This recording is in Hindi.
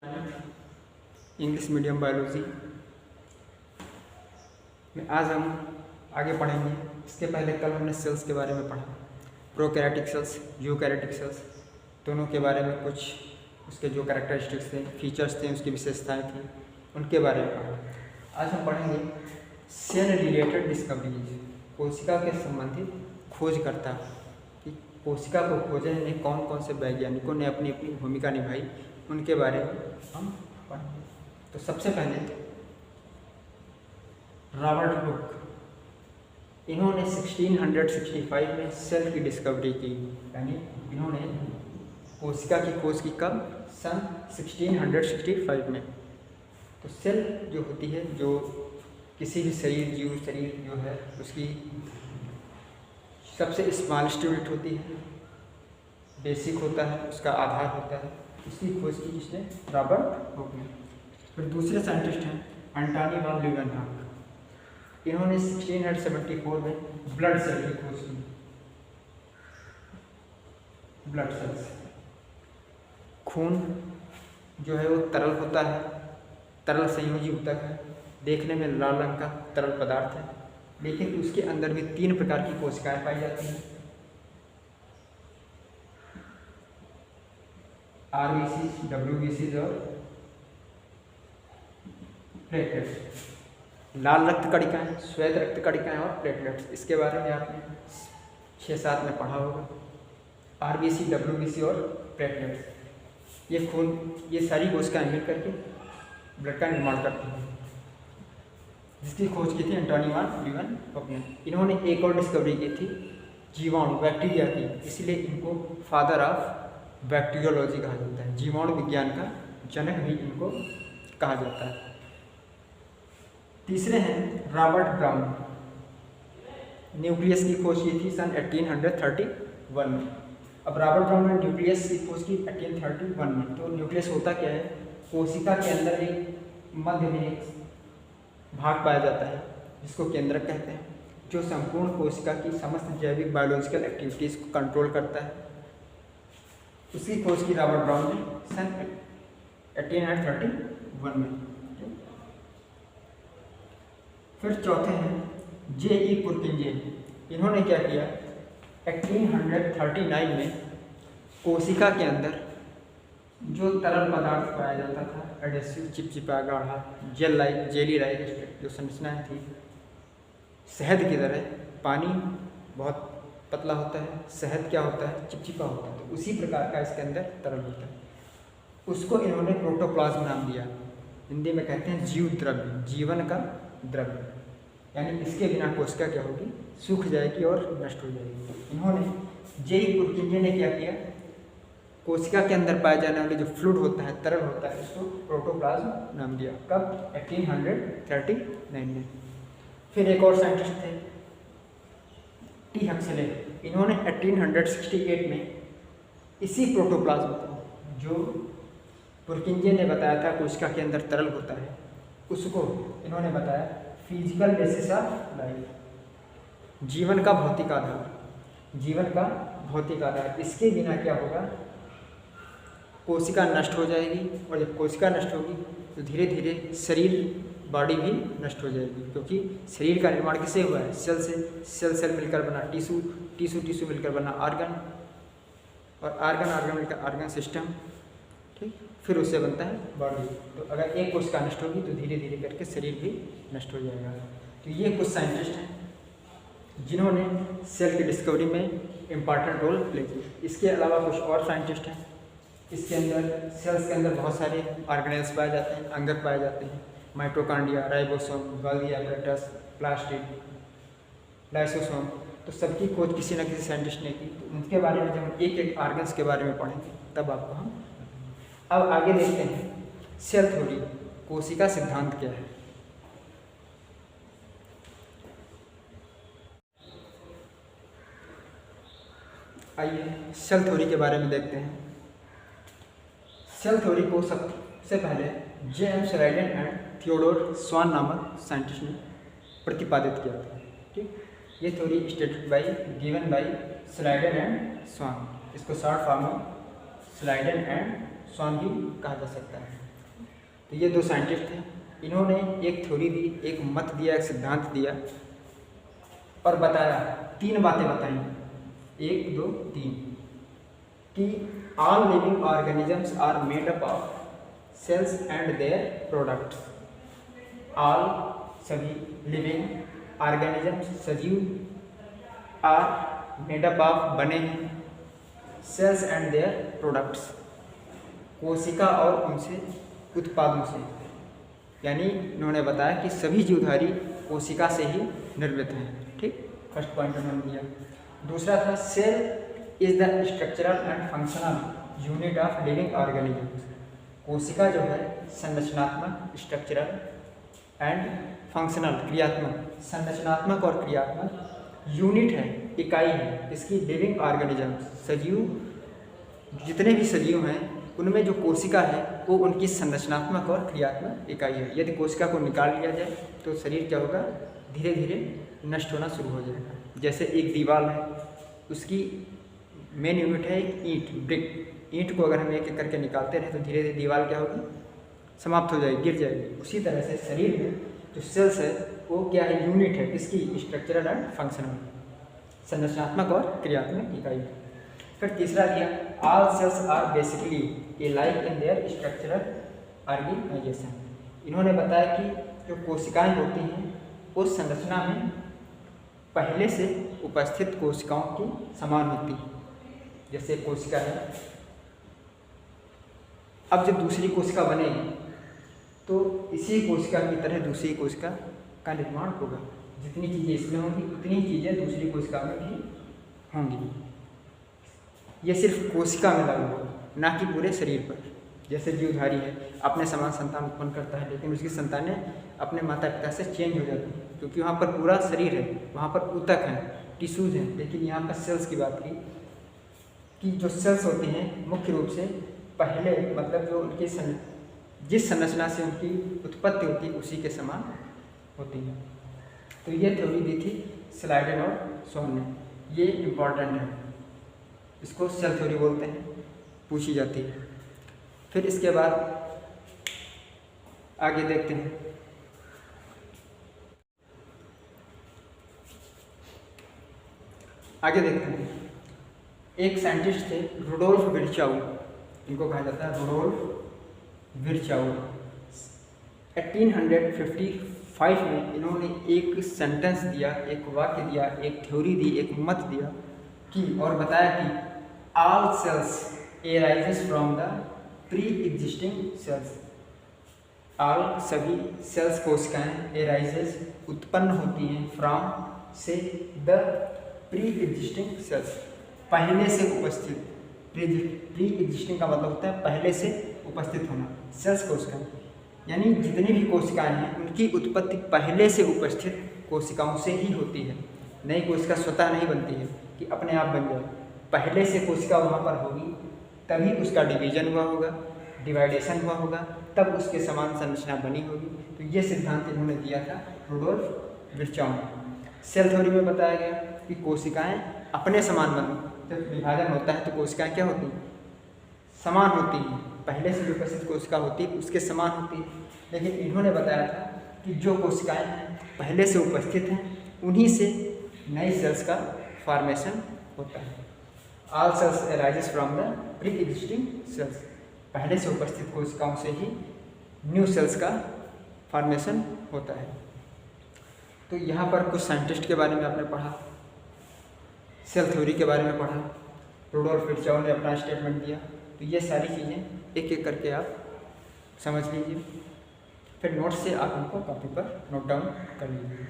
इंग्लिश मीडियम बायोलॉजी में आज हम आगे पढ़ेंगे। इसके पहले कल हमने सेल्स के बारे में पढ़ा, प्रोकैरियोटिक सेल्स, यूकैरियोटिक सेल्स, दोनों के बारे में कुछ उसके जो कैरेक्टरिस्टिक्स थे, फीचर्स थे, उसकी विशेषताएं थी, उनके बारे में पढ़ा। आज हम पढ़ेंगे सेल रिलेटेड डिस्कवरीज, कोशिका के संबंधित खोजकर्ता कि कोशिका को खोजने में कौन कौन से वैज्ञानिकों ने अपनी अपनी भूमिका निभाई, उनके बारे में हम पढ़ेंगे। तो सबसे पहले रॉबर्ट हुक, इन्होंने 1665 में सेल की डिस्कवरी की, यानी इन्होंने कोशिका की खोज की कब? सन 1665 में। तो सेल जो होती है, जो किसी भी जीव शरीर जो है उसकी सबसे स्मॉलेस्ट यूनिट होती है, बेसिक होता है, उसका आधार होता है, इसकी खोज की जिसने रॉबर्ट हुक ने। फिर दूसरे साइंटिस्ट हैं एंटोनी वॉन लीeuwenhoek, इन्होंने 1674 में ब्लड सेल की खोज की। ब्लड सेल्स, खून जो है वो तरल होता है, तरल संयोजी ऊतक है, देखने में लाल रंग का तरल पदार्थ है, लेकिन उसके अंदर भी 3 प्रकार की कोशिकाएं पाई जाती हैं, RBC, WBC और प्लेटलेट्स। लाल रक्त कणिकाएं, श्वेत रक्त कणिकाएं और प्लेटलेट्स, इसके बारे में आपने 6-7 में पढ़ा होगा। RBC, WBC और प्लेटलेट्स, ये खून, ये सारी कोशिकाएं मिल करके ब्लड का निर्माण करती हैं, जिसकी खोज की थी एंटोनी वॉन लीeuwenhoek ने। इन्होंने एक और डिस्कवरी की थी जीवाणु, बैक्टीरिया की, इसलिए इनको फादर ऑफ बैक्टीरियोलॉजी कहा जाता है, जीवाणु विज्ञान का जनक भी इनको कहा जाता है। तीसरे हैं रॉबर्ट ब्राउन, न्यूक्लियस की खोज की थी सन 1831 में। अब रॉबर्ट ब्राउन ने न्यूक्लियस की खोज की 1831 में। तो न्यूक्लियस होता क्या है? कोशिका के अंदर एक मध्य में एक भाग पाया जाता है जिसको केंद्रक कहते हैं, जो संपूर्ण कोशिका की समस्त जैविक बायोलॉजिकल एक्टिविटीज़ को कंट्रोल करता है। उसकी खोज की रॉबर्ट ब्राउन ने सन 1831 में। फिर चौथे हैं J.E. पुरकिंजे, इन्होंने क्या किया? 1839 में कोशिका के अंदर जो तरल पदार्थ पाया जाता था, एडेसिव, चिपचिपा, गाढ़ा, जेली लाइक जो संरचनाएं थी, शहद की तरह, पानी बहुत पतला होता है, शहद क्या होता है? चिपचिपा होता है, तो उसी प्रकार का इसके अंदर तरल होता है। उसको इन्होंने प्रोटोप्लाज्म नाम दिया, हिंदी में कहते हैं जीव द्रव्य, जीवन का द्रव्य, यानी इसके बिना कोशिका क्या होगी? सूख जाएगी और नष्ट हो जाएगी। इन्होंने J.E. पुरकिंजे ने क्या किया? कोशिका के अंदर पाए जाने वाले जो फ्लूइड होता है, तरल होता है, उसको प्रोटोप्लाज्म नाम दिया। कब? 1839 में। फिर एक और साइंटिस्ट थे T. हक्सले, इन्होंने 1868 में इसी प्रोटोप्लाज्म को, जो पुरकिंजे ने बताया था कोशिका के अंदर तरल होता है, उसको इन्होंने बताया फिजिकल बेसिस ऑफ लाइफ, जीवन का भौतिक आधार, जीवन का भौतिक आधार। इसके बिना क्या होगा? कोशिका नष्ट हो जाएगी, और जब कोशिका नष्ट होगी तो धीरे धीरे शरीर, बॉडी भी नष्ट हो जाएगी, क्योंकि शरीर का निर्माण किससे हुआ है? सेल से। सेल मिलकर बना टिश्यू मिलकर बना ऑर्गन, और ऑर्गन मिलकर ऑर्गन सिस्टम, ठीक, फिर उससे बनता है बॉडी। तो अगर एक कोशिका नष्ट होगी तो धीरे धीरे करके शरीर भी नष्ट हो जाएगा। तो ये कुछ साइंटिस्ट हैं जिन्होंने सेल की डिस्कवरी में इम्पॉर्टेंट रोल प्ले किया। इसके अलावा कुछ और साइंटिस्ट हैं, इसके अंदर सेल्स के अंदर बहुत सारे ऑर्गेनेल्स पाए जाते हैं, अंगक पाए जाते हैं, mitochondria, ribosome, Golgi apparatus, plastid, lysosome. तो सबकी खोज किसी न किसी साइंटिस्ट ने की। तो उनके बारे में जब हम एक एक ऑर्गन्स के बारे में पढ़ेंगे तब आपको हम। अब आगे देखते हैं सेल थ्योरी, कोशिका सिद्धांत क्या है। आइए सेल थ्योरी के बारे में देखते हैं। सेल थ्योरी को सबसे पहले J.M. श्लाइडेन एंड थियोडोर स्वान नामक साइंटिस्ट ने प्रतिपादित किया था, ठीक। ये थ्योरी गिवन बाय श्लाइडेन एंड स्वान, इसको शॉर्ट फॉर्म में श्लाइडेन एंड स्वान भी कहा जा सकता है। तो ये दो साइंटिस्ट थे, इन्होंने एक थ्योरी दी, एक मत दिया, एक सिद्धांत दिया और बताया, 3 बातें बताई, 1 2 3, कि all living organisms are made up of cells and their products. All सभी, लिविंग ऑर्गेनिजम्स सजीव, आर मेड अप ऑफ बने हैं, सेल्स एंड देयर प्रोडक्ट्स कोशिका और उनसे उत्पादों से। यानी उन्होंने बताया कि सभी जीवधारी कोशिका से ही निर्मित हैं। ठीक, फर्स्ट पॉइंट उन्होंने दिया। दूसरा था cell is the structural and functional unit of living organisms. कोशिका जो है संरचनात्मक, स्ट्रक्चरल एंड फंक्शनल क्रियात्मक, संरचनात्मक और क्रियात्मक यूनिट है, इकाई है इसकी लिविंग ऑर्गेनिजम्स। सजीव जितने भी सजीव हैं उनमें जो कोशिका है वो उनकी संरचनात्मक और क्रियात्मक इकाई है। यदि कोशिका को निकाल लिया जाए तो शरीर क्या होगा, धीरे धीरे नष्ट होना शुरू हो जाएगा। जैसे एक दीवार है, उसकी मेन यूनिट है एक ईंट, ब्रिक। ईंट को अगर हम एक एक करके निकालते रहे तो धीरे धीरे दीवार क्या होगी, समाप्त हो जाएगी, गिर जाएगी। उसी तरह से शरीर में जो सेल्स है वो क्या है, यूनिट है, इसकी स्ट्रक्चरल एंड फंक्शनल, संरचनात्मक और क्रियात्मक इकाई। फिर तीसरा दिया, all cells are basically alike in their structural organization. इन्होंने बताया कि जो कोशिकाएं होती हैं उस संरचना में पहले से उपस्थित कोशिकाओं की समान होती है। जैसे कोशिका है, अब जब दूसरी कोशिका बनेगी तो इसी कोशिका की तरह दूसरी कोशिका का निर्माण होगा। जितनी चीज़ें इसमें होंगी उतनी चीज़ें दूसरी कोशिका में भी होंगी। ये सिर्फ कोशिका में लागू होगा, ना कि पूरे शरीर पर। जैसे जीवधारी है, अपने समान संतान उत्पन्न करता है, लेकिन उसकी संतानें अपने माता पिता से चेंज हो जाती हैं, क्योंकि वहाँ पर पूरा शरीर है, वहाँ पर ऊतक हैं, टिश्यूज़ हैं। लेकिन यहाँ पर सेल्स की बात की कि जो सेल्स होती हैं मुख्य रूप से पहले, मतलब जो उनकी जिस संरचना से उनकी उत्पत्ति होती है उसी के समान होती है। तो ये थ्योरी दी थी स्लाइडेन और सोन ने, ये इम्पॉर्टेंट है, इसको सेल थ्योरी बोलते हैं, पूछी जाती है। फिर इसके बाद आगे देखते हैं। आगे देखते हैं, एक साइंटिस्ट थे रुडोल्फ विर्चाउ, इनको कहा जाता है रुडोल्फ विर्चाउ। 1855 में इन्होंने एक सेंटेंस दिया, एक वाक्य दिया, एक थ्योरी दी, एक मत दिया कि, और बताया कि all cells arises from the pre existing cells. All सभी सेल्स कोशिकाएं एराइजेस उत्पन्न होती हैं, फ्रॉम से, द प्री एग्जिस्टिंग सेल्स पहले से उपस्थित। प्री एग्जिस्टिंग का मतलब होता है पहले से उपस्थित होना। सेल्स कोशिकाएं यानी जितनी भी कोशिकाएं हैं उनकी उत्पत्ति पहले से उपस्थित कोशिकाओं से ही होती है। नई कोशिका स्वतः नहीं बनती है कि अपने आप बन जाए, पहले से कोशिका वहाँ पर होगी, तभी उसका डिवीजन हुआ होगा, डिवाइडेशन हुआ होगा, तब उसके समान संरचना बनी होगी। तो ये सिद्धांत इन्होंने दिया था रुडोल्फ विर्चाउ ने। सेल थ्योरी में बताया गया कि कोशिकाएं अपने समान बनी, जब विभाजन होता है तो कोशिकाएं क्या होती हैं, समान होती हैं, पहले से जो उपस्थित कोशिका होती है उसके समान होती है। लेकिन इन्होंने बताया था कि जो कोशिकाएं पहले से उपस्थित हैं उन्हीं से नई सेल्स का फॉर्मेशन होता है। All cells arises from the pre existing cells, पहले से उपस्थित कोशिकाओं से ही न्यू सेल्स का फॉर्मेशन होता है। तो यहाँ पर कुछ साइंटिस्ट के बारे में आपने पढ़ा, सेल थ्योरी के बारे में पढ़ा, रुडोल्फ विर्चाउ ने अपना स्टेटमेंट दिया। तो ये सारी चीज़ें एक एक करके आप समझ लीजिए, फिर नोट से आप उनको कॉपी पर नोट डाउन कर लीजिए।